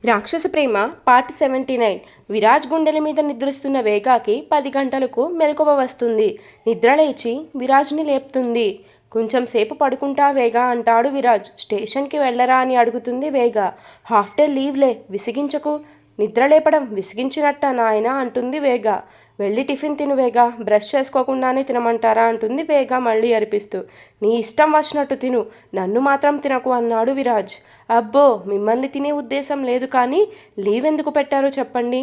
రాక్షస ప్రేమ పార్ట్ 79. విరాజ్ గుండెల మీద నిద్రిస్తున్న వేగాకి 10 గంటలకు మెలకువ వస్తుంది. నిద్రలేచి విరాజ్ని లేపుతుంది. కొంచెం సేపు పడుకుంటా వేగా అంటాడు విరాజ్. స్టేషన్కి వెళ్ళరా అని అడుగుతుంది వేగ. హాఫ్ డే లీవ్లే, విసిగించకు. నిద్ర లేపడం విసిగించినట్ట నాయన అంటుంది వేగ. వెళ్ళి టిఫిన్ తిను వేగ, బ్రష్ చేసుకోకుండానే తినమంటారా అంటుంది వేగ మళ్ళీ అరిపిస్తూ. నీ ఇష్టం వచ్చినట్టు తిను, నన్ను మాత్రం తినకు అన్నాడు విరాజ్. అబ్బో, మిమ్మల్ని తినే ఉద్దేశం లేదు, కానీ లీవ్ ఎందుకు పెట్టారో చెప్పండి.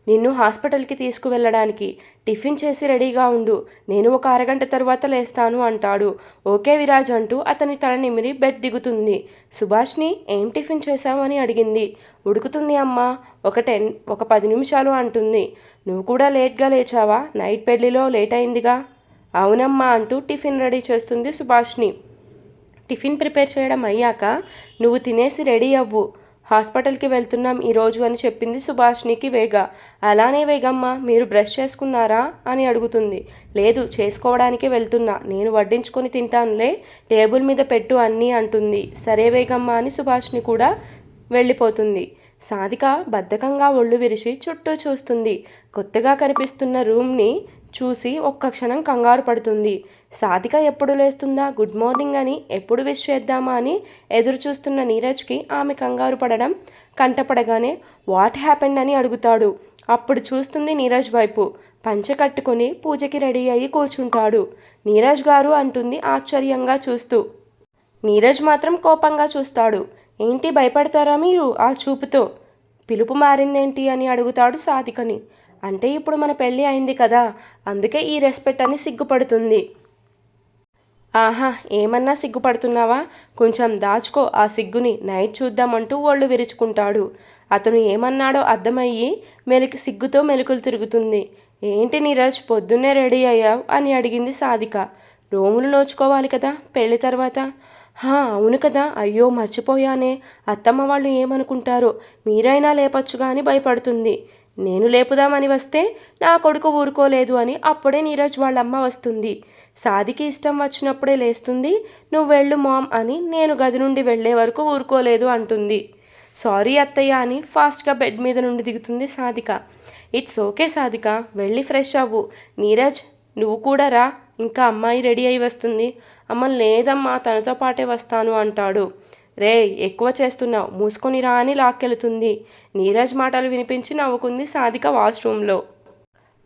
నిన్ను హాస్పిటల్కి తీసుకువెళ్ళడానికి. టిఫిన్ చేసి రెడీగా ఉండు, నేను ఒక అరగంట తర్వాత లేస్తాను అంటాడు. ఓకే విరాజ్ అంటూ అతని తల నిమిరి బెడ్ దిగుతుంది. సుభాష్ని ఏం టిఫిన్ చేశావు అని అడిగింది. ఉడుకుతుంది అమ్మా, ఒక 10 నిమిషాలు అంటుంది. నువ్వు కూడా లేట్గా లేచావా? నైట్ పెళ్లిలో లేట్ అయిందిగా. అవునమ్మా అంటూ టిఫిన్ రెడీ చేస్తుంది సుభాష్ని. టిఫిన్ ప్రిపేర్ చేయడం అయ్యాక నువ్వు తినేసి రెడీ అవ్వు, హాస్పిటల్కి వెళ్తున్నాం ఈరోజు అని చెప్పింది సుభాష్నికి వేగ. అలానే వేగమ్మ, మీరు బ్రష్ చేసుకున్నారా అని అడుగుతుంది. లేదు, చేసుకోవడానికి వెళ్తున్నా, నేను వడ్డించుకొని తింటానులే, టేబుల్ మీద పెట్టు అన్నీ అంటుంది. సరే వేగమ్మ అని సుభాష్ని కూడా వెళ్ళిపోతుంది. సాధిక బద్ధకంగా ఒళ్ళు విరిచి చుట్టూ చూస్తుంది. కొత్తగా కనిపిస్తున్న రూమ్ని చూసి ఒక్క క్షణం కంగారు పడుతుంది. సాధిక ఎప్పుడు లేస్తుందా, గుడ్ మార్నింగ్ అని ఎప్పుడు విష్ చేద్దామా అని ఎదురు చూస్తున్న నీరజ్కి ఆమె కంగారు పడడం కంటపడగానే వాట్ హ్యాపెండ్ అని అడుగుతాడు. అప్పుడు చూస్తుంది నీరజ్ వైపు. పంచె కట్టుకుని పూజకి రెడీ అయ్యి కూర్చుంటాడు. నీరజ్ గారు అంటుంది ఆశ్చర్యంగా చూస్తూ. నీరజ్ మాత్రం కోపంగా చూస్తాడు. ఏంటి భయపడతారా మీరు ఆ చూపుతో? పిలుపు మారిందేంటి అని అడుగుతాడు సాధికని. అంటే ఇప్పుడు మన పెళ్ళి అయింది కదా, అందుకే ఈ రెస్పెక్ట్ అని సిగ్గుపడుతుంది. ఆహా, ఏమన్నా సిగ్గుపడుతున్నావా? కొంచెం దాచుకో ఆ సిగ్గుని, నైట్ చూద్దామంటూ ఒళ్ళు విరుచుకుంటాడు. అతను ఏమన్నాడో అర్థమయ్యి సిగ్గుతో మెలుకులు తిరుగుతుంది. ఏంటి నీరజ్, పొద్దున్నే రెడీ అయ్యావు అని అడిగింది సాధిక. రోములు నోచుకోవాలి కదా పెళ్లి తర్వాత. అవును కదా, అయ్యో మర్చిపోయానే, అత్తమ్మ వాళ్ళు ఏమనుకుంటారో, మీరైనా లేపచ్చుగా అని భయపడుతుంది. నేను లేపుదామని వస్తే నా కొడుకు ఊరుకోలేదు అని అప్పుడే నీరజ్ వాళ్ళమ్మ వస్తుంది. సాదికి ఇష్టం వచ్చినప్పుడే లేస్తుంది. నువ్వు వెళ్ళు మామ్ అని నేను గది నుండి వెళ్లే వరకు ఊరుకోలేదు అంటుంది. సారీ అత్తయ్య అని ఫాస్ట్గా బెడ్ మీద నుండి దిగుతుంది సాధిక. ఇట్స్ ఓకే సాధిక, వెళ్ళి ఫ్రెష్ అవ్వు. నీరజ్, నువ్వు కూడా రా, ఇంకా అమ్మాయి రెడీ అయి వస్తుంది. అమ్మ లేదమ్మా, తనతో పాటే వస్తాను అంటాడు. రే, ఎక్కువ చేస్తున్నావు, మూసుకొని రా అని లాక్కెళుతుంది. నీరజ్ మాటలు వినిపించి నవ్వుకుంది సాధిక వాష్రూమ్లో.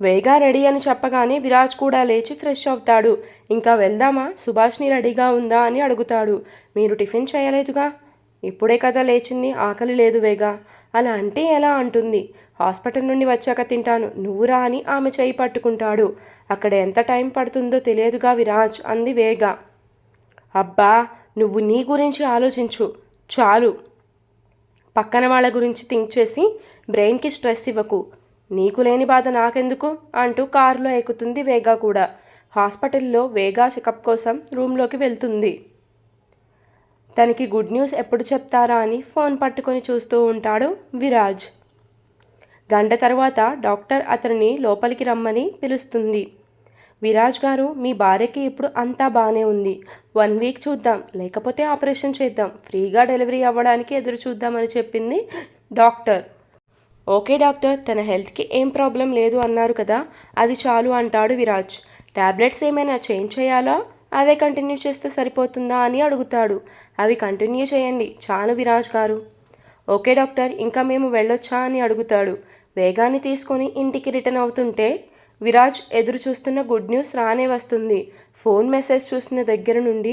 వేగా రెడీ అని చెప్పగానే విరాజ్ కూడా లేచి ఫ్రెష్ అవుతాడు. ఇంకా వెళ్దామా, సుభాష్ని రెడీగా ఉందా అని అడుగుతాడు. మీరు టిఫిన్ చేయలేదుగా. ఇప్పుడే కదా లేచింది, ఆకలి లేదు వేగా. అలా అంటే ఎలా అంటుంది. హాస్పిటల్ నుండి వచ్చాక తింటాను, నువ్వురా అని ఆమె చేయి పట్టుకుంటాడు. అక్కడ ఎంత టైం పడుతుందో తెలియదుగా విరాజ్ అంది వేగ. అబ్బా, నువ్వు నీ గురించి ఆలోచించు చాలు, పక్కన వాళ్ళ గురించి థింక్ చేసి బ్రెయిన్కి స్ట్రెస్ ఇవ్వకు. నీకు లేని బాధ నాకెందుకు అంటూ కారులో ఎక్కుతుంది వేగా కూడా. హాస్పిటల్లో వేగా చెకప్ కోసం రూమ్లోకి వెళ్తుంది. తనకి గుడ్ న్యూస్ ఎప్పుడు చెప్తారా అని ఫోన్ పట్టుకొని చూస్తూ ఉంటాడు విరాజ్. గంట తర్వాత డాక్టర్ అతనిని లోపలికి రమ్మని పిలుస్తుంది. విరాజ్ గారు, మీ భార్యకి ఇప్పుడు అంతా బాగానే ఉంది. 1 వీక్ చూద్దాం, లేకపోతే ఆపరేషన్ చేద్దాం, ఫ్రీగా డెలివరీ అవ్వడానికి ఎదురు చూద్దామని చెప్పింది డాక్టర్. ఓకే డాక్టర్, తన హెల్త్కి ఏం ప్రాబ్లం లేదు అన్నారు కదా, అది చాలు అంటాడు విరాజ్. టాబ్లెట్స్ ఏమైనా చేంజ్ చేయాలా, అవే కంటిన్యూ చేస్తే సరిపోతుందా అని అడుగుతాడు. అవి కంటిన్యూ చేయండి చాలు విరాజ్ గారు. ఓకే డాక్టర్, ఇంకా మేము వెళ్ళొచ్చా అని అడుగుతాడు. వేగాన్ని తీసుకొని ఇంటికి రిటర్న్ అవుతుంటే విరాజ్ ఎదురు చూస్తున్న గుడ్ న్యూస్ రానే వస్తుంది. ఫోన్ మెసేజ్ చూసిన దగ్గర నుండి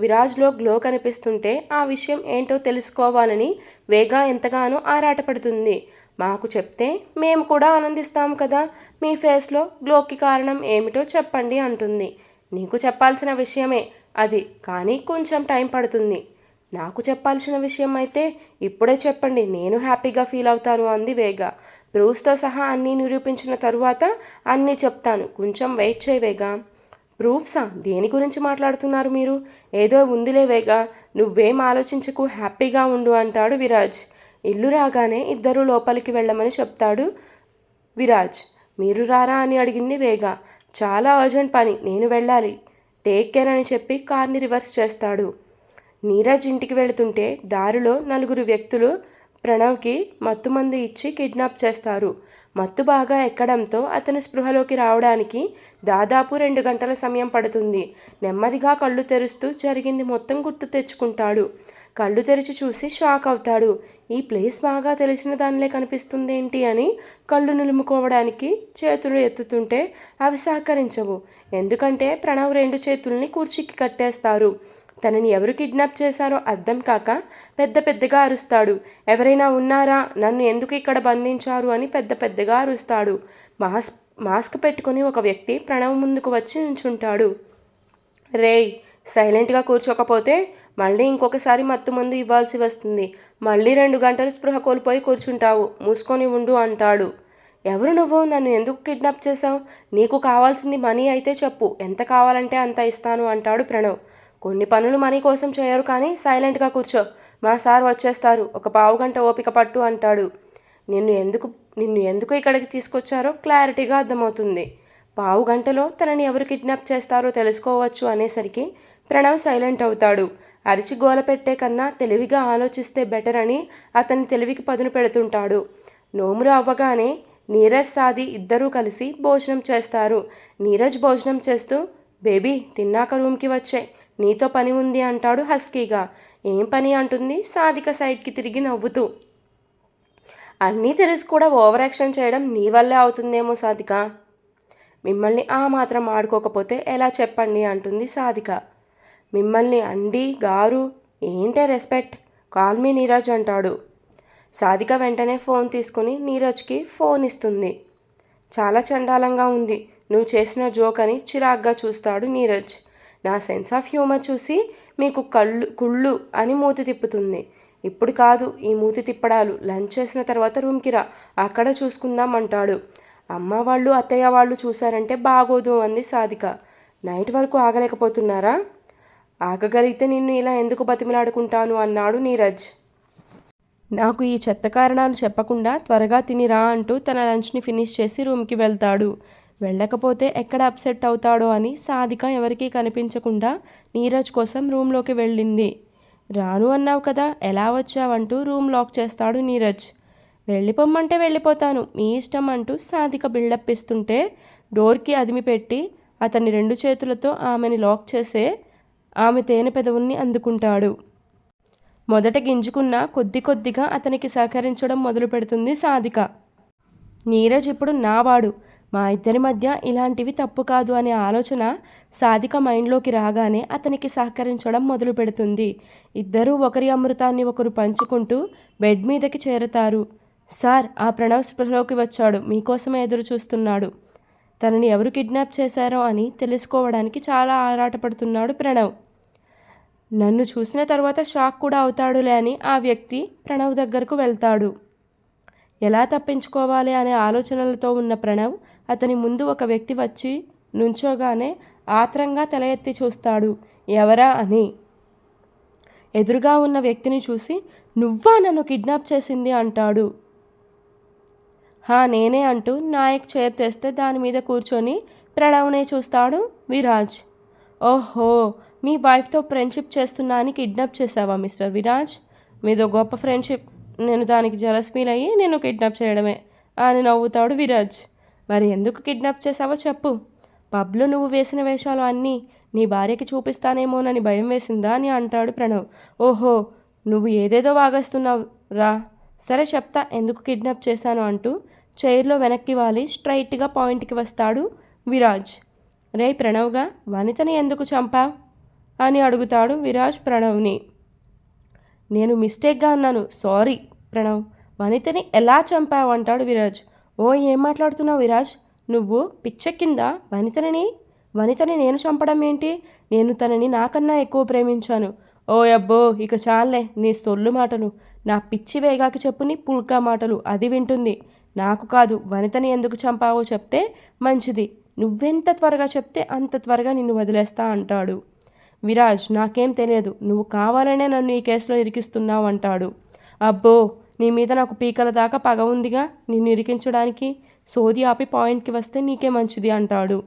విరాజ్లో గ్లో కనిపిస్తుంటే ఆ విషయం ఏంటో తెలుసుకోవాలని వేగా ఎంతగానో ఆరాటపడుతుంది. మాకు చెప్తే మేము కూడా ఆనందిస్తాము కదా, మీ ఫేస్లో గ్లోకి కారణం ఏమిటో చెప్పండి అంటుంది. నీకు చెప్పాల్సిన విషయమే అది, కానీ కొంచెం టైం పడుతుంది. నాకు చెప్పాల్సిన విషయం అయితే ఇప్పుడే చెప్పండి, నేను హ్యాపీగా ఫీల్ అవుతాను అంది వేగ. ప్రూఫ్స్తో సహా అన్నీ నిరూపించిన తరువాత అన్నీ చెప్తాను, కొంచెం వెయిట్ చేయి వేగా. ప్రూఫ్సా? దేని గురించి మాట్లాడుతున్నారు మీరు? ఏదో ఉందిలే వేగా, నువ్వేం ఆలోచించకు, హ్యాపీగా ఉండు అంటాడు విరాజ్. ఇల్లు రాగానే ఇద్దరు లోపలికి వెళ్ళమని చెప్తాడు విరాజ్. మీరు రారా అని అడిగింది వేగ. చాలా అర్జెంట్ పని, నేను వెళ్ళాలి, టేక్ కేర్ అని చెప్పి కార్ని రివర్స్ చేస్తాడు. నీరజ్ ఇంటికి వెళుతుంటే దారిలో 4 వ్యక్తులు ప్రణవ్కి మత్తుమందు ఇచ్చి కిడ్నాప్ చేస్తారు. మత్తు బాగా ఎక్కడంతో అతని స్పృహలోకి రావడానికి దాదాపు 2 గంటల సమయం పడుతుంది. నెమ్మదిగా కళ్ళు తెరుస్తూ జరిగింది మొత్తం గుర్తు తెచ్చుకుంటాడు. కళ్ళు తెరిచి చూసి షాక్ అవుతాడు. ఈ ప్లేస్ బాగా తెలిసిన దానిలే కనిపిస్తుందేంటి అని కళ్ళు నిలుముకోవడానికి చేతులు ఎత్తుతుంటే అవి సహకరించవు. ఎందుకంటే ప్రణవ్ 2 చేతుల్ని కుర్చీకి కట్టేస్తారు. తనని ఎవరు కిడ్నాప్ చేశారో అర్థం కాక పెద్ద పెద్దగా అరుస్తాడు. ఎవరైనా ఉన్నారా, నన్ను ఎందుకు ఇక్కడ బంధించారు అని పెద్ద పెద్దగా అరుస్తాడు. మాస్క్ పెట్టుకుని ఒక వ్యక్తి ప్రణవ్ ముందుకు వచ్చి నించుంటాడు. రేయ్, సైలెంట్గా కూర్చోకపోతే మళ్ళీ ఇంకొకసారి మత్తు మందు ఇవ్వాల్సి వస్తుంది. మళ్ళీ 2 గంటలు స్పృహ కోల్పోయి కూర్చుంటావు. మూసుకొని ఉండు అంటాడు. ఎవరు నువ్వు? నన్ను ఎందుకు కిడ్నాప్ చేశావు? నీకు కావాల్సింది మనీ అయితే చెప్పు, ఎంత కావాలంటే అంత ఇస్తాను అంటాడు ప్రణవ్. కొన్ని పనులు మనీ కోసం చేయరు, కానీ సైలెంట్గా కూర్చో, మా సార్ వచ్చేస్తారు, ఒక పావుగంట ఓపిక పట్టు అంటాడు. నిన్ను ఎందుకు ఇక్కడికి తీసుకొచ్చారో క్లారిటీగా అర్థమవుతుంది. పావుగంటలో తనని ఎవరు కిడ్నాప్ చేస్తారో తెలుసుకోవచ్చు అనేసరికి ప్రణవ్ సైలెంట్ అవుతాడు. అరిచి గోల పెట్టే కన్నా తెలివిగా ఆలోచిస్తే బెటర్ అని అతని తెలివికి పదును పెడుతుంటాడు. నోములు అవ్వగానే నీరజ్ సాది ఇద్దరూ కలిసి భోజనం చేస్తారు. నీరజ్ భోజనం చేస్తూ, బేబీ తిన్నాక రూమ్కి వచ్చాయి, నీతో పని ఉంది అంటాడు హస్కీగా. ఏం పని అంటుంది సాధిక సైడ్కి తిరిగి నవ్వుతూ. అన్నీ తెలిసి కూడా ఓవర్ యాక్షన్ చేయడం నీ వల్లే అవుతుందేమో సాధిక. మిమ్మల్ని ఆ మాత్రం ఆడుకోకపోతే ఎలా చెప్పండి అంటుంది సాధిక. మిమ్మల్ని అండి గారు ఏంటే రెస్పెక్ట్, కాల్ మీ నీరజ్ అంటాడు. సాధిక వెంటనే ఫోన్ తీసుకుని నీరజ్కి ఫోన్ ఇస్తుంది. చాలా చండాలంగా ఉంది నువ్వు చేసిన జోక్ అని చిరాగ్గా చూస్తాడు నీరజ్. నా సెన్స్ ఆఫ్ హ్యూమర్ చూసి మీకు కుళ్ళు అని మూతి తిప్పుతుంది. ఇప్పుడు కాదు ఈ మూతి తిప్పడాలు, లంచ్ చేసిన తర్వాత రూమ్కి రా, అక్కడ చూసుకుందాం అంటాడు. అమ్మ వాళ్ళు అత్తయ్య వాళ్ళు చూశారంటే బాగోదు అంది సాధిక. నైట్ వరకు ఆగలేకపోతున్నారా? ఆగగలిగితే నిన్ను ఇలా ఎందుకు బతిమిలాడుకుంటాను అన్నాడు నీరజ్. నాకు ఈ చెత్త కారణాలు చెప్పకుండా త్వరగా తినిరా అంటూ తన లంచ్ని ఫినిష్ చేసి రూమ్కి వెళ్తాడు. వెళ్ళకపోతే ఎక్కడ అప్సెట్ అవుతాడో అని సాధిక ఎవరికీ కనిపించకుండా నీరజ్ కోసం రూమ్లోకి వెళ్ళింది. రాను అన్నావు కదా, ఎలా వచ్చావంటూ రూమ్ లాక్ చేస్తాడు నీరజ్. వెళ్ళిపోమ్మంటే వెళ్ళిపోతాను, మీ ఇష్టం అంటూ సాధిక బిల్డప్ ఇస్తుంటే డోర్కి అదిమి పెట్టి అతన్ని 2 చేతులతో ఆమెని లాక్ చేసే ఆమె తేనె పెదవుల్ని అందుకుంటాడు. మొదట గింజుకున్న కొద్దిగా అతనికి సహకరించడం మొదలు పెడుతుంది సాధిక. నీరజ్ ఇప్పుడు నావాడు, మా ఇద్దరి మధ్య ఇలాంటివి తప్పు కాదు అనే ఆలోచన సాధిక మైండ్లోకి రాగానే అతనికి సహకరించడం మొదలు పెడుతుంది. ఇద్దరూ ఒకరి అమృతాన్ని ఒకరు పంచుకుంటూ బెడ్ మీదకి చేరతారు. సార్, ఆ ప్రణవ్ స్పృహలోకి వచ్చాడు, మీకోసమే ఎదురు చూస్తున్నాడు. తనని ఎవరు కిడ్నాప్ చేశారో అని తెలుసుకోవడానికి చాలా ఆరాటపడుతున్నాడు ప్రణవ్. నన్ను చూసిన తర్వాత షాక్ కూడా అవుతాడులే అని ఆ వ్యక్తి ప్రణవ్ దగ్గరకు వెళ్తాడు. ఎలా తప్పించుకోవాలి అనే ఆలోచనలతో ఉన్న ప్రణవ్ అతని ముందు ఒక వ్యక్తి వచ్చి నుంచోగానే ఆత్రంగా తల ఎత్తి చూస్తాడు. ఎవరా అని. ఎదురుగా ఉన్న వ్యక్తిని చూసి, నువ్వా నన్ను కిడ్నాప్ చేసింది అంటాడు. నేనే అంటూ నాయక్ చైర్ తెస్తే దాని మీద కూర్చొని ప్రణవ్నే చూస్తాడు విరాజ్. ఓహో, మీ వైఫ్తో ఫ్రెండ్షిప్ చేస్తున్నా అని కిడ్నాప్ చేసావా మిస్టర్ విరాజ్? మీదో గొప్ప ఫ్రెండ్షిప్, నేను దానికి జలస్ ఫీల్ అయ్యి నేను కిడ్నాప్ చేయడమే అని నవ్వుతాడు విరాజ్. మరి ఎందుకు కిడ్నాప్ చేసావో చెప్పు. పబ్లో నువ్వు వేసిన వేషాలు అన్నీ నీ భార్యకి చూపిస్తానేమోనని భయం వేసిందా అని అంటాడు ప్రణవ్. ఓహో, నువ్వు ఏదేదో వాగేస్తున్నావు రా, సరే చెప్తా ఎందుకు కిడ్నాప్ చేశాను అంటూ చైర్లో వెనక్కి వాలి స్ట్రైట్గా పాయింట్కి వస్తాడు విరాజ్. రే ప్రణవ్గా, వనితని ఎందుకు చంపావు అని అడుగుతాడు విరాజ్ ప్రణవ్ని. నేను మిస్టేక్గా అన్నాను, సారీ ప్రణవ్. వనితని ఎలా చంపావు అంటాడు విరాజ్. ఏం మాట్లాడుతున్నావు విరాజ్, నువ్వు పిచ్చెక్కిందా? వనితని నేను చంపడం ఏంటి? నేను తనని నాకన్నా ఎక్కువ ప్రేమించాను. అబ్బో, ఇక చాలే నీ సొల్లు మాటలు. నా పిచ్చి వేగాకి చెప్పు నీ పుల్కా మాటలు, అది వింటుంది. నాకు కాదు, వనితని ఎందుకు చంపావో చెప్తే మంచిది. నువ్వెంత త్వరగా చెప్తే అంత త్వరగా నిన్ను వదిలేస్తా అంటాడు. విరాజ్, నాకేం తెలియదు, నువ్వు కావాలనే నన్ను ఈ కేసులో ఇరికిస్తున్నావు అంటాడు. అబ్బో, నీ మీద నాకు పీకల దాకా పగ ఉందిగా, నిన్ను ఇరికించడానికి. సోది ఆపి పాయింట్కి వస్తే నీకే మంచిది అంటాడు.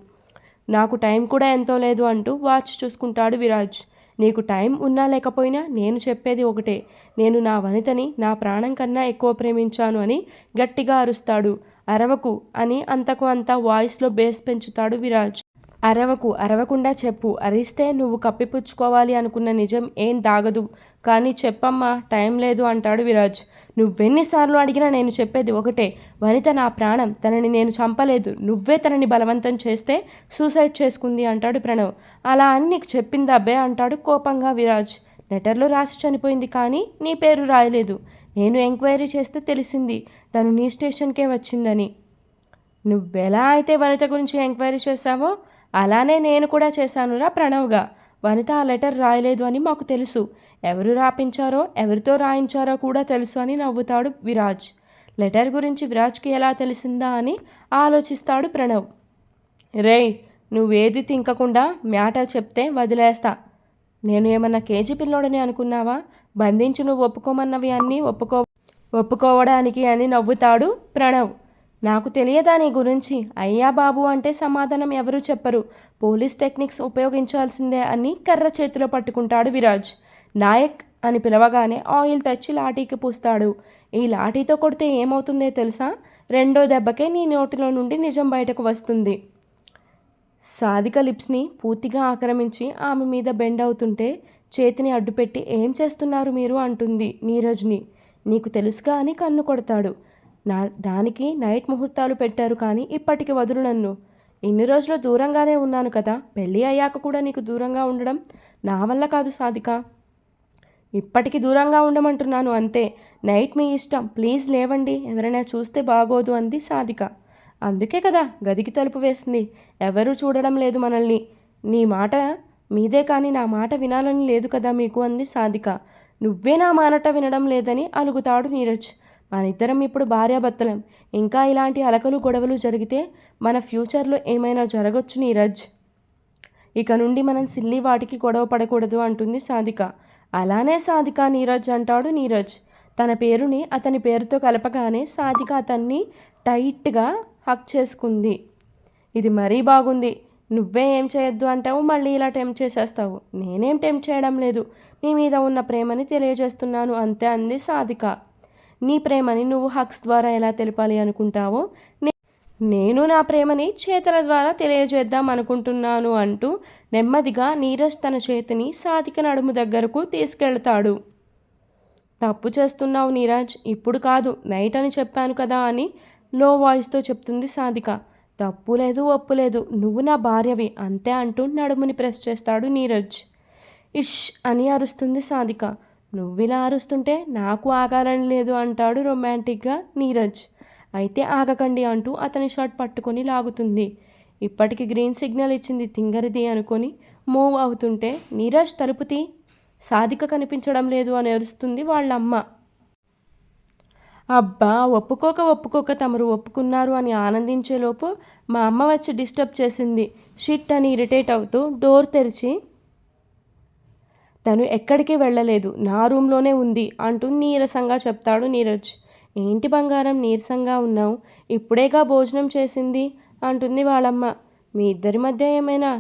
నాకు టైం కూడా ఎంతో లేదు అంటూ వాచ్ చూసుకుంటాడు విరాజ్. నీకు టైం ఉన్నా లేకపోయినా నేను చెప్పేది ఒకటే, నేను నా వనితని నా ప్రాణం కన్నా ఎక్కువ ప్రేమించాను అని గట్టిగా అరుస్తాడు. అరవకు అని అంతకు అంత వాయిస్లో బేస్ పెంచుతాడు విరాజ్. అరవకు, అరవకుండా చెప్పు, అరిస్తే నువ్వు కప్పిపుచ్చుకోవాలి అనుకున్న నిజం ఏం దాగదు, కానీ చెప్పమ్మా, టైం లేదు అంటాడు విరాజ్. నువ్వెన్నిసార్లు అడిగినా నేను చెప్పేది ఒకటే, వనిత నా ప్రాణం, తనని నేను చంపలేదు, నువ్వే తనని బలవంతం చేస్తే సూసైడ్ చేసుకుంది అంటాడు ప్రణవ్. అలా అని నీకు చెప్పింది అబ్బే అంటాడు కోపంగా విరాజ్. లెటర్లో రాసి చనిపోయింది కానీ నీ పేరు రాయలేదు. నేను ఎంక్వైరీ చేస్తే తెలిసింది తను నీ స్టేషన్కే వచ్చిందని. నువ్వెలా అయితే వనిత గురించి ఎంక్వైరీ చేశావో అలానే నేను కూడా చేశానురా ప్రణవ్గా. వనిత ఆ లెటర్ రాయలేదు అని మాకు తెలుసు, ఎవరు రాపించారో ఎవరితో రాయించారో కూడా తెలుసు అని నవ్వుతాడు విరాజ్. లెటర్ గురించి విరాజ్కి ఎలా తెలిసిందా అని ఆలోచిస్తాడు ప్రణవ్. రేయ్, నువ్వేది తింకకుండా మ్యాటర్ చెప్తే వదిలేస్తా. నేను ఏమన్నా కేజీ పిల్లోడని అనుకున్నావా? బంధించి నువ్వు ఒప్పుకోమన్నవి అన్నీ ఒప్పుకోవడానికి అని నవ్వుతాడు ప్రణవ్. నాకు తెలియదా నీ గురించి? అయ్యా బాబు అంటే సమాధానం ఎవరూ చెప్పరు, పోలీస్ టెక్నిక్స్ ఉపయోగించాల్సిందే అని కర్ర చేతిలో పట్టుకుంటాడు విరాజ్. నాయక్ అని పిలవగానే ఆయిల్ తెచ్చి లాఠీకి పూస్తాడు. ఈ లాఠీతో కొడితే ఏమవుతుందో తెలుసా? రెండో దెబ్బకే నీ నోటిలో నుండి నిజం బయటకు వస్తుంది. సాధిక లిప్స్ని పూర్తిగా ఆక్రమించి ఆమె మీద బెండ్ అవుతుంటే చేతిని అడ్డుపెట్టి ఏం చేస్తున్నారు మీరు అంటుంది నీరజ్ని. నీకు తెలుసుగా అని కన్ను కొడతాడు. దానికి నైట్ ముహూర్తాలు పెట్టారు కానీ ఇప్పటికి వదులు నన్ను. ఇన్ని రోజులు దూరంగానే ఉన్నాను కదా, పెళ్ళి అయ్యాక కూడా నీకు దూరంగా ఉండడం నా వల్ల కాదు సాధిక. ఇప్పటికి దూరంగా ఉండమంటున్నాను అంతే. నైట్ మీ ఇష్టం, ప్లీజ్ లేవండి, ఎవరైనా చూస్తే బాగోదు అంది సాధిక. అందుకే కదా గదికి తలుపు వేసింది, ఎవరూ చూడడం లేదు మనల్ని. నీ మాట మీదే కానీ నా మాట వినాలని లేదు కదా మీకు అంది సాధిక. నువ్వే నా మాట వినడం లేదని అలుగుతాడు నీరజ్. మనిద్దరం ఇప్పుడు భార్యాభర్తలం, ఇంకా ఇలాంటి అలకలు గొడవలు జరిగితే మన ఫ్యూచర్లో ఏమైనా జరగచ్చు నీరజ్. ఇక నుండి మనం సిల్లి వాటికి గొడవ పడకూడదు అంటుంది సాధిక. అలానే సాధిక నీరజ్ అంటాడు నీరజ్. తన పేరుని అతని పేరుతో కలపగానే సాధిక అతన్ని టైట్గా హక్ చేసుకుంది. ఇది మరీ బాగుంది, నువ్వే ఏం చేయొద్దు అంటావు, మళ్ళీ ఇలా టెంప్ట్ చేసేస్తావు. నేనేం టెంప్ట్ చేయడం లేదు, మీ మీద ఉన్న ప్రేమని తెలియజేస్తున్నాను అంతే అంది సాధిక. నీ ప్రేమని నువ్వు హక్స్ ద్వారా ఎలా తెలపాలి అనుకుంటావో నేను నా ప్రేమని చేతల ద్వారా తెలియజేద్దాం అనుకుంటున్నాను అంటూ నెమ్మదిగా నీరజ్ తన చేతిని సాధిక నడుము దగ్గరకు తీసుకెళ్తాడు. తప్పు చేస్తున్నావు నీరజ్, ఇప్పుడు కాదు, నైట్ అని చెప్పాను కదా అని లో వాయిస్తో చెప్తుంది సాధిక. తప్పు లేదు ఒప్పు లేదు, నువ్వు నా భార్యవి అంతే అంటూ నడుముని ప్రెస్ చేస్తాడు నీరజ్. ఇష్ అని అరుస్తుంది సాధిక. నువ్విలా అరుస్తుంటే నాకు ఆగాలని లేదు అంటాడు రొమాంటిక్గా నీరజ్. అయితే ఆగకండి అంటూ అతని షర్ట్ పట్టుకొని లాగుతుంది. ఇప్పటికి గ్రీన్ సిగ్నల్ ఇచ్చింది తింగరిది అనుకొని మూవ్ అవుతుంటే నీరజ్ తలుపుతి, సాధిక కనిపించడం లేదు అని అరుస్తుంది వాళ్ళమ్మ. అబ్బా, ఒప్పుకోక తమరు ఒప్పుకున్నారు అని ఆనందించేలోపు మా అమ్మ వచ్చి డిస్టర్బ్ చేసింది షిట్ అని ఇరిటేట్ అవుతూ డోర్ తెరిచి తను ఎక్కడికి వెళ్ళలేదు, నా రూమ్లోనే ఉంది అంటూ నీరసంగా చెప్తాడు నీరజ్. ఏంటి బంగారం నీరసంగా ఉన్నావు, ఇప్పుడేగా భోజనం చేసింది అంటుంది వాళ్ళమ్మ. మీ ఇద్దరి మధ్య ఏమైనా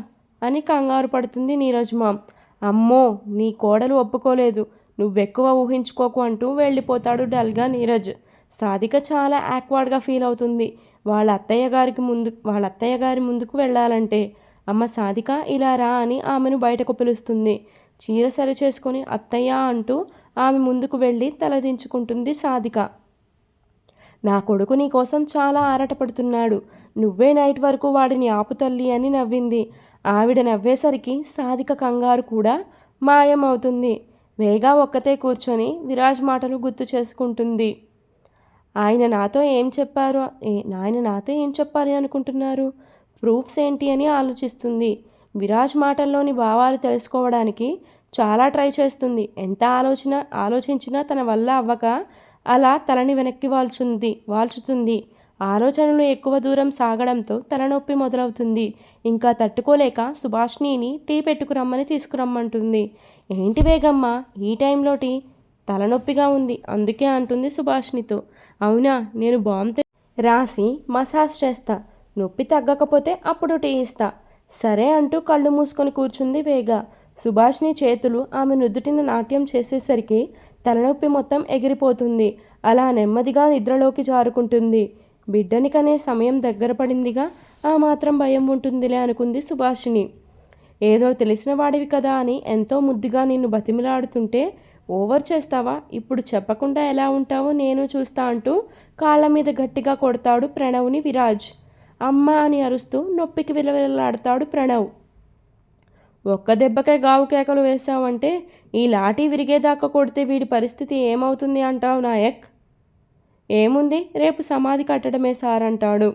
అని కంగారు పడుతుంది నీరజ్ మామ్. అమ్మో, నీ కోడలు ఒప్పుకోలేదు, నువ్వెక్కువ ఊహించుకోకు అంటూ వెళ్ళిపోతాడు డల్గా నీరజ్. సాధిక చాలా యాక్వర్డ్గా ఫీల్ అవుతుంది. వాళ్ళ అత్తయ్య గారి ముందుకు వెళ్ళాలంటే. అమ్మ సాధిక ఇలా రా అని ఆమెను బయటకు పిలుస్తుంది. చీర సరి చేసుకొని అత్తయ్య అంటూ ఆమె ముందుకు వెళ్ళి తలదించుకుంటుంది సాధిక. నా కొడుకు నీ కోసం చాలా ఆరాటపడుతున్నాడు, నువ్వే నైట్ వరకు వాడిని ఆపుతల్లి అని నవ్వింది. ఆవిడ నవ్వేసరికి సాధిక కంగారు కూడా మాయమవుతుంది. వేగా ఒక్కతే కూర్చొని విరాజ్ మాటలు గుర్తు చేసుకుంటుంది. ఆయన నాతో ఏం చెప్పాలి అనుకుంటున్నారు, ప్రూఫ్స్ ఏంటి అని ఆలోచిస్తుంది. విరాజ్ మాటల్లోని భావాలు తెలుసుకోవడానికి చాలా ట్రై చేస్తుంది. ఎంత ఆలోచించినా తన వల్ల అవ్వక అలా తలని వెనక్కి వాల్చుతుంది. ఆలోచనలు ఎక్కువ దూరం సాగడంతో తలనొప్పి మొదలవుతుంది. ఇంకా తట్టుకోలేక సుభాష్నిని టీ పెట్టుకురమ్మని తీసుకురమ్మంటుంది. ఏంటి వేగమ్మ ఈ టైంలో టీ? తలనొప్పిగా ఉంది అందుకే అంటుంది సుభాష్నితో. అవునా, నేను బాంబు రాసి మసాజ్ చేస్తా, నొప్పి తగ్గకపోతే అప్పుడు టీ ఇస్తా. సరే అంటూ కళ్ళు మూసుకొని కూర్చుంది వేగ. సుభాష్ని చేతులు ఆమె నుదుటిన నాట్యం చేసేసరికి తలనొప్పి మొత్తం ఎగిరిపోతుంది. అలా నెమ్మదిగా నిద్రలోకి జారుకుంటుంది. బిడ్డని కనే సమయం దగ్గర పడిందిగా, ఆ మాత్రం భయం ఉంటుందిలే అనుకుంది సుభాషిణి. ఏదో తెలిసిన వాడివి కదా అని ఎంతో ముద్దుగా నిన్ను బతిమిలాడుతుంటే ఓవర్ చేస్తావా, ఇప్పుడు చెప్పకుండా ఎలా ఉంటావో నేను చూస్తా అంటూ కాళ్ళ మీద గట్టిగా కొడతాడు ప్రణవ్ని విరాజ్. అమ్మ అని అరుస్తూ నొప్పికి విలవిల్లాడతాడు ప్రణవ్. ఒక్క దెబ్బకే గావు కేకలు వేశావంటే ఈ లాఠీ విరిగేదాకా కొడితే వీడి పరిస్థితి ఏమవుతుంది అంటావు నాయక్? ఏముంది, రేపు సమాధి కట్టడమే సార్ అంటాడు.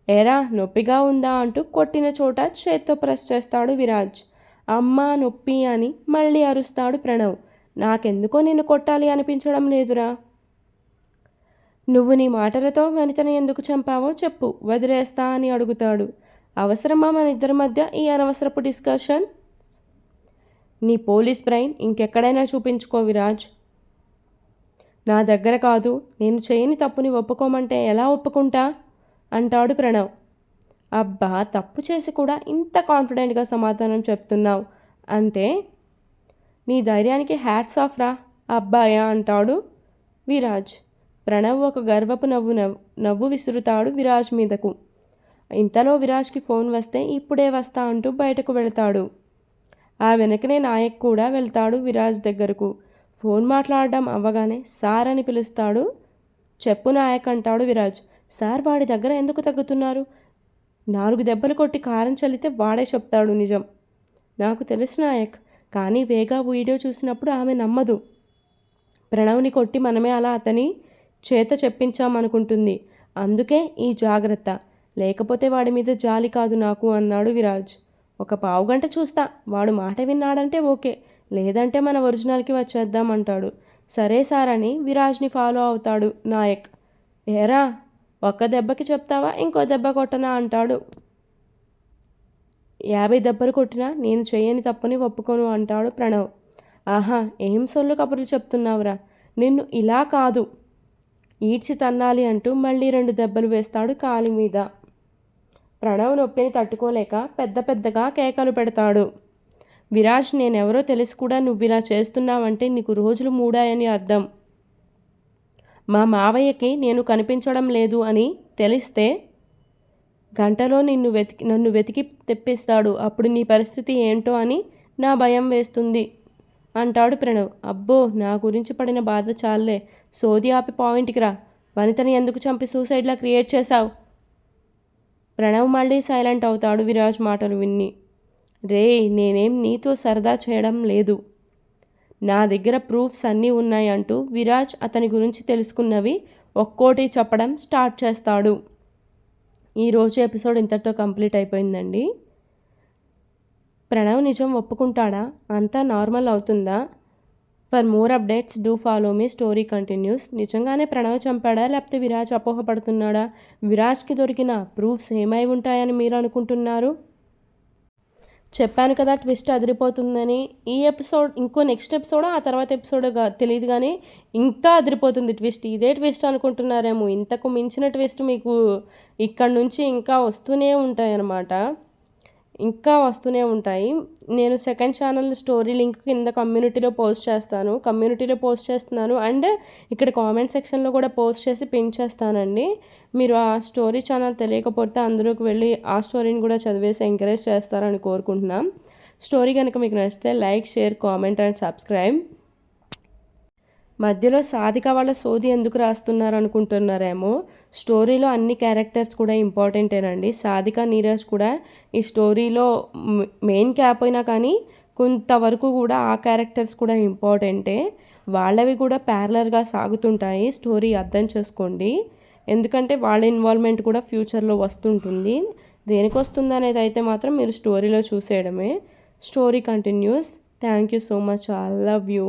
ఏరా నొప్పిగా ఉందా అంటూ కొట్టిన చోట చేత్తో ప్రెస్ చేస్తాడు విరాజ్. అమ్మా నొప్పి అని మళ్ళీ అరుస్తాడు ప్రణవ్. నాకెందుకో నిన్ను కొట్టాలి అనిపించడం లేదురా. నువ్వు నీ మాటలతో వనితని ఎందుకు చంపావో చెప్పు, వదిలేస్తా అని అడుగుతాడు. అవసరమా మన ఇద్దరి మధ్య ఈ అనవసరపు డిస్కషన్? నీ పోలీస్ బ్రెయిన్ ఇంకెక్కడైనా చూపించుకో విరాజ్. నా దగ్గర కాదు. నేను చేయని తప్పుని ఒప్పుకోమంటే ఎలా ఒప్పుకుంటా అంటాడు ప్రణవ్. అబ్బా, తప్పు చేసి కూడా ఇంత కాన్ఫిడెంట్గా సమాధానం చెప్తున్నావు అంటే నీ ధైర్యానికి హ్యాట్స్ ఆఫ్ రా అబ్బాయా అంటాడు విరాజ్. ప్రణవ్ ఒక గర్వపు నవ్వు విసురుతాడు విరాజ్ మీదకు. ఇంతలో విరాజ్కి ఫోన్ వస్తే ఇప్పుడే వస్తా అంటూ బయటకు వెళతాడు. ఆ వెనకనే నాయక్ కూడా వెళ్తాడు విరాజ్ దగ్గరకు. ఫోన్ మాట్లాడడం అవ్వగానే సార్ అని పిలుస్తాడు. చెప్పు నాయక్ అంటాడు విరాజ్. సార్ వాడి దగ్గర ఎందుకు తగ్గుతున్నారు? 4 దెబ్బలు కొట్టి కారం చల్లితే వాడే చెప్తాడు నిజం. నాకు తెలుసు నాయక్, కానీ వేగా వీడియో చూసినప్పుడు ఆమె నమ్మదు. ప్రణవ్ని కొట్టి మనమే అలా అతని చేత చెప్పించామనుకుంటుంది. అందుకే ఈ జాగ్రత్త. లేకపోతే వాడి మీద జాలి కాదు నాకు అన్నాడు విరాజ్. ఒక పావుగంట చూస్తా, వాడు మాట విన్నాడంటే ఓకే, లేదంటే మన ఒరిజినల్కి వచ్చేద్దాం అంటాడు. సరే సార్ అని విరాజ్ని ఫాలో అవుతాడు నాయక్. ఏరా ఒక్క దెబ్బకి చెప్తావా, ఇంకో దెబ్బ కొట్టనా అంటాడు. 50 దెబ్బలు కొట్టినా నేను చేయని తప్పుని ఒప్పుకోను అంటాడు ప్రణవ్. ఆహా, ఏం సొల్లు కబుర్లు చెప్తున్నావురా, నిన్ను ఇలా కాదు ఈడ్చి తన్నాలి అంటూ మళ్ళీ 2 దెబ్బలు వేస్తాడు కాలి మీద. ప్రణవ్ నొప్పిని తట్టుకోలేక పెద్దగా కేకలు పెడతాడు. విరాజ్, నేనెవరో తెలిసి కూడా నువ్విలా చేస్తున్నావంటే నీకు రోజులు మూడాయని అర్థం. మా మావయ్యకి నేను కనిపించడం లేదు అని తెలిస్తే గంటలో నన్ను వెతికి తెప్పిస్తాడు. అప్పుడు నీ పరిస్థితి ఏంటో అని నా భయం వేస్తుంది అంటాడు ప్రణవ్. అబ్బో, నా గురించి పడిన బాధ చాలే, సోది ఆపి పాయింట్కి రా. వనితని ఎందుకు చంపి సూసైడ్లా క్రియేట్ చేశావు? ప్రణవ్ మళ్ళీ సైలెంట్ అవుతాడు విరాజ్ మాటలు విన్ని. రే, నేనేం నీతో సరదా చేయడం లేదు, నా దగ్గర ప్రూఫ్స్ అన్నీ ఉన్నాయి అంటూ విరాజ్ అతని గురించి తెలుసుకున్నవి ఒక్కోటి చెప్పడం స్టార్ట్ చేస్తాడు. ఈరోజు ఎపిసోడ్ ఇంతటితో కంప్లీట్ అయిపోయిందండి. ప్రణవ్ నిజం ఒప్పుకుంటాడా? అంతా నార్మల్ అవుతుందా? For more updates do follow me. Story continuous. నిజంగానే ప్రణవ్ చంపాడా, లేకపోతే విరాజ్ అపోహపడుతున్నాడా? విరాజ్కి దొరికిన ప్రూఫ్స్ ఏమై ఉంటాయని మీరు అనుకుంటున్నారు? చెప్పాను కదా ట్విస్ట్ అదిరిపోతుందని. ఈ ఎపిసోడ్ నెక్స్ట్ ఎపిసోడ్ ఆ తర్వాత ఎపిసోడ్ తెలియదు, కానీ ఇంకా అదిరిపోతుంది ట్విస్ట్. ఇదే ట్విస్ట్ అనుకుంటున్నారేమో, ఇంతకు మించిన ట్విస్ట్ మీకు ఇక్కడ నుంచి ఇంకా వస్తూనే ఉంటాయి అన్నమాట. నేను సెకండ్ ఛానల్ స్టోరీ లింక్ కింద కమ్యూనిటీలో పోస్ట్ చేస్తున్నాను అండ్ ఇక్కడ కామెంట్ సెక్షన్లో కూడా పోస్ట్ చేసి పిన్ చేస్తానండి. మీరు ఆ స్టోరీ ఛానల్ తెలియకపోతే అందులోకి వెళ్ళి ఆ స్టోరీని కూడా చదివేసి ఎంకరేజ్ చేస్తారని కోరుకుంటున్నాం. స్టోరీ కనుక మీకు నచ్చితే like, share, comment and subscribe. మధ్యలో సాధిక వాళ్ళ సోది ఎందుకు రాస్తున్నారు అనుకుంటున్నారేమో. స్టోరీలో అన్ని క్యారెక్టర్స్ కూడా ఇంపార్టెంటేనండి. సాధిక, నీరజ్ కూడా ఈ స్టోరీలో మెయిన్ క్యాప్ అయినా కానీ కొంతవరకు కూడా ఆ క్యారెక్టర్స్ కూడా ఇంపార్టెంటే. వాళ్ళవి కూడా ప్యారలర్గా సాగుతుంటాయి. స్టోరీ అర్థం చేసుకోండి, ఎందుకంటే వాళ్ళ ఇన్వాల్వ్మెంట్ కూడా ఫ్యూచర్లో వస్తుంటుంది. దేనికి వస్తుంది అనేది అయితే మాత్రం మీరు స్టోరీలో చూసేయడమే. Story continues. Thank you so much. I love you.